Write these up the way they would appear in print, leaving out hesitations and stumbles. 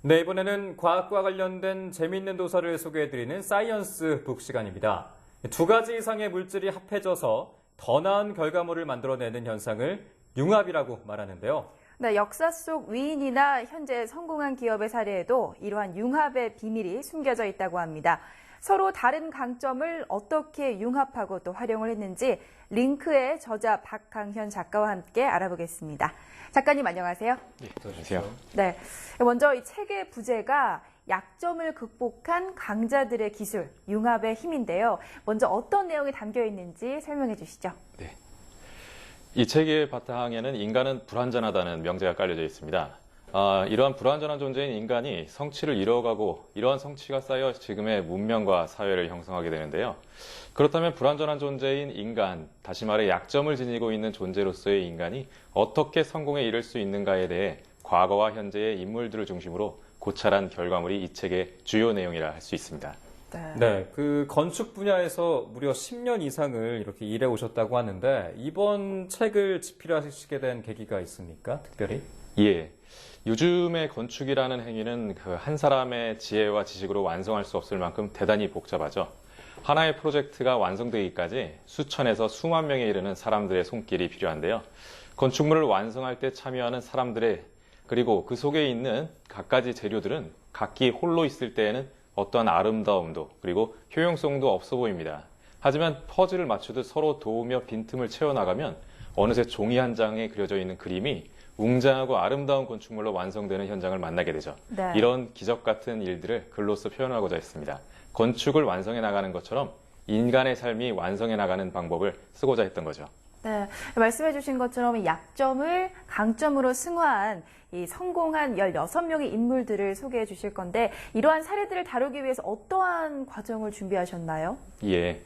네, 이번에는 과학과 관련된 재미있는 도서를 소개해드리는 사이언스 북 시간입니다. 두 가지 이상의 물질이 합해져서 더 나은 결과물을 만들어내는 현상을 융합이라고 말하는데요. 네, 역사 속 위인이나 현재 성공한 기업의 사례에도 이러한 융합의 비밀이 숨겨져 있다고 합니다. 서로 다른 강점을 어떻게 융합하고 또 활용을 했는지 링크의 저자 박강현 작가와 함께 알아보겠습니다. 작가님 안녕하세요. 네, 안녕하세요. 네, 먼저 이 책의 부제가 약점을 극복한 강자들의 기술, 융합의 힘인데요. 먼저 어떤 내용이 담겨 있는지 설명해 주시죠. 네. 이 책의 바탕에는 인간은 불완전하다는 명제가 깔려져 있습니다. 이러한 불완전한 존재인 인간이 성취를 이뤄가고 이러한 성취가 쌓여 지금의 문명과 사회를 형성하게 되는데요. 그렇다면 불완전한 존재인 인간, 다시 말해 약점을 지니고 있는 존재로서의 인간이 어떻게 성공에 이를 수 있는가에 대해 과거와 현재의 인물들을 중심으로 고찰한 결과물이 이 책의 주요 내용이라 할 수 있습니다. 네, 그 건축 분야에서 무려 10년 이상을 이렇게 일해 오셨다고 하는데 이번 책을 집필하시게 된 계기가 있습니까? 특별히? 예. 요즘의 건축이라는 행위는 한 사람의 지혜와 지식으로 완성할 수 없을 만큼 대단히 복잡하죠. 하나의 프로젝트가 완성되기까지 수천에서 수만 명에 이르는 사람들의 손길이 필요한데요. 건축물을 완성할 때 참여하는 사람들의 그리고 그 속에 있는 갖가지 재료들은 각기 홀로 있을 때에는 어떠한 아름다움도 그리고 효용성도 없어 보입니다. 하지만 퍼즐을 맞추듯 서로 도우며 빈틈을 채워나가면 어느새 종이 한 장에 그려져 있는 그림이 웅장하고 아름다운 건축물로 완성되는 현장을 만나게 되죠. 네. 이런 기적 같은 일들을 글로써 표현하고자 했습니다. 건축을 완성해 나가는 것처럼 인간의 삶이 완성해 나가는 방법을 쓰고자 했던 거죠. 네, 말씀해 주신 것처럼 약점을 강점으로 승화한 이 성공한 16명의 인물들을 소개해 주실 건데 이러한 사례들을 다루기 위해서 어떠한 과정을 준비하셨나요? 예,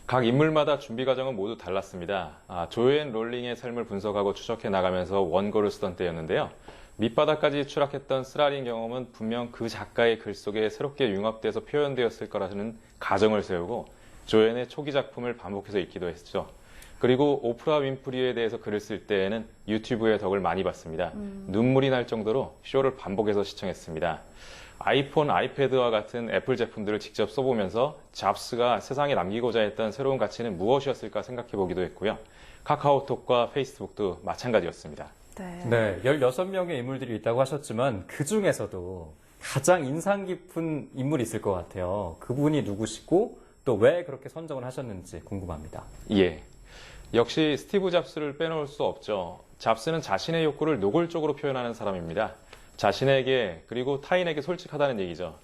각 인물마다 준비 과정은 모두 달랐습니다. 조앤 롤링의 삶을 분석하고 추적해 나가면서 원고를 쓰던 때였는데요. 밑바닥까지 추락했던 쓰라린 경험은 분명 그 작가의 글 속에 새롭게 융합돼서 표현되었을 거라는 가정을 세우고 조앤의 초기 작품을 반복해서 읽기도 했죠. 그리고 오프라 윈프리에 대해서 글을 쓸 때에는 유튜브의 덕을 많이 봤습니다. 눈물이 날 정도로 쇼를 반복해서 시청했습니다. 아이폰, 아이패드와 같은 애플 제품들을 직접 써보면서 잡스가 세상에 남기고자 했던 새로운 가치는 무엇이었을까 생각해 보기도 했고요. 카카오톡과 페이스북도 마찬가지였습니다. 네, 16명의 인물들이 있다고 하셨지만 그 중에서도 가장 인상 깊은 인물이 있을 것 같아요. 그분이 누구시고 또 왜 그렇게 선정을 하셨는지 궁금합니다. 예. 역시 스티브 잡스를 빼놓을 수 없죠. 잡스는 자신의 욕구를 노골적으로 표현하는 사람입니다. 자신에게 그리고 타인에게 솔직하다는 얘기죠.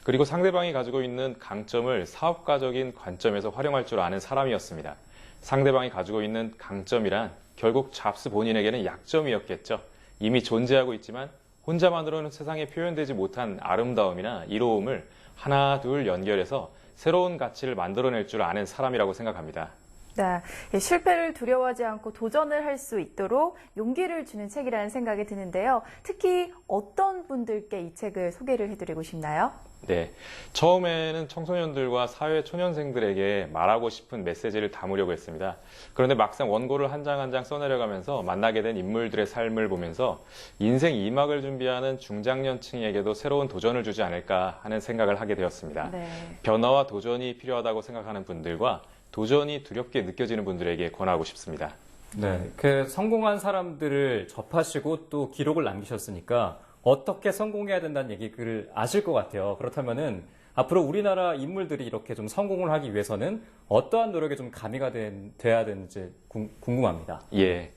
그리고 상대방이 가지고 있는 강점을 사업가적인 관점에서 활용할 줄 아는 사람이었습니다. 상대방이 가지고 있는 강점이란 결국 잡스 본인에게는 약점이었겠죠. 이미 존재하고 있지만 혼자만으로는 세상에 표현되지 못한 아름다움이나 이로움을 하나 둘 연결해서 새로운 가치를 만들어낼 줄 아는 사람이라고 생각합니다. 네, 실패를 두려워하지 않고 도전을 할 수 있도록 용기를 주는 책이라는 생각이 드는데요. 특히 어떤 분들께 이 책을 소개를 해드리고 싶나요? 네, 처음에는 청소년들과 사회 초년생들에게 말하고 싶은 메시지를 담으려고 했습니다. 그런데 막상 원고를 한 장 한 장 써내려가면서 만나게 된 인물들의 삶을 보면서 인생 2막을 준비하는 중장년층에게도 새로운 도전을 주지 않을까 하는 생각을 하게 되었습니다. 네. 변화와 도전이 필요하다고 생각하는 분들과 도전이 두렵게 느껴지는 분들에게 권하고 싶습니다. 네, 그 성공한 사람들을 접하시고 또 기록을 남기셨으니까 어떻게 성공해야 된다는 얘기를 아실 것 같아요. 그렇다면은 앞으로 우리나라 인물들이 이렇게 좀 성공을 하기 위해서는 어떠한 노력이 좀 가미가 돼야 되는지 궁금합니다. 예.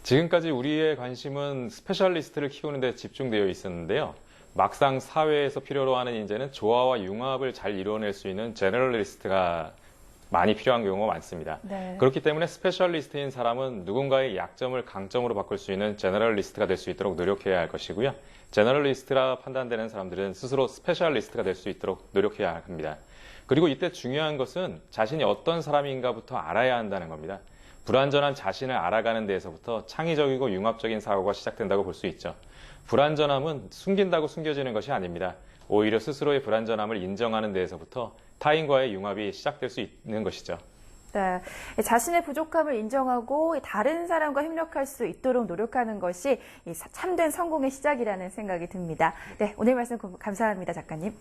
지금까지 우리의 관심은 스페셜리스트를 키우는 데 집중되어 있었는데요. 막상 사회에서 필요로 하는 인재는 조화와 융합을 잘 이루어낼 수 있는 제너럴리스트가 많이 필요한 경우가 많습니다. 네. 그렇기 때문에 스페셜리스트인 사람은 누군가의 약점을 강점으로 바꿀 수 있는 제너럴리스트가 될 수 있도록 노력해야 할 것이고요. 제너럴리스트라 판단되는 사람들은 스스로 스페셜리스트가 될 수 있도록 노력해야 합니다. 그리고 이때 중요한 것은 자신이 어떤 사람인가부터 알아야 한다는 겁니다. 불완전한 자신을 알아가는 데에서부터 창의적이고 융합적인 사고가 시작된다고 볼 수 있죠. 불완전함은 숨긴다고 숨겨지는 것이 아닙니다. 오히려 스스로의 불완전함을 인정하는 데에서부터 타인과의 융합이 시작될 수 있는 것이죠. 네, 자신의 부족함을 인정하고 다른 사람과 협력할 수 있도록 노력하는 것이 참된 성공의 시작이라는 생각이 듭니다. 네, 오늘 말씀 감사합니다, 작가님.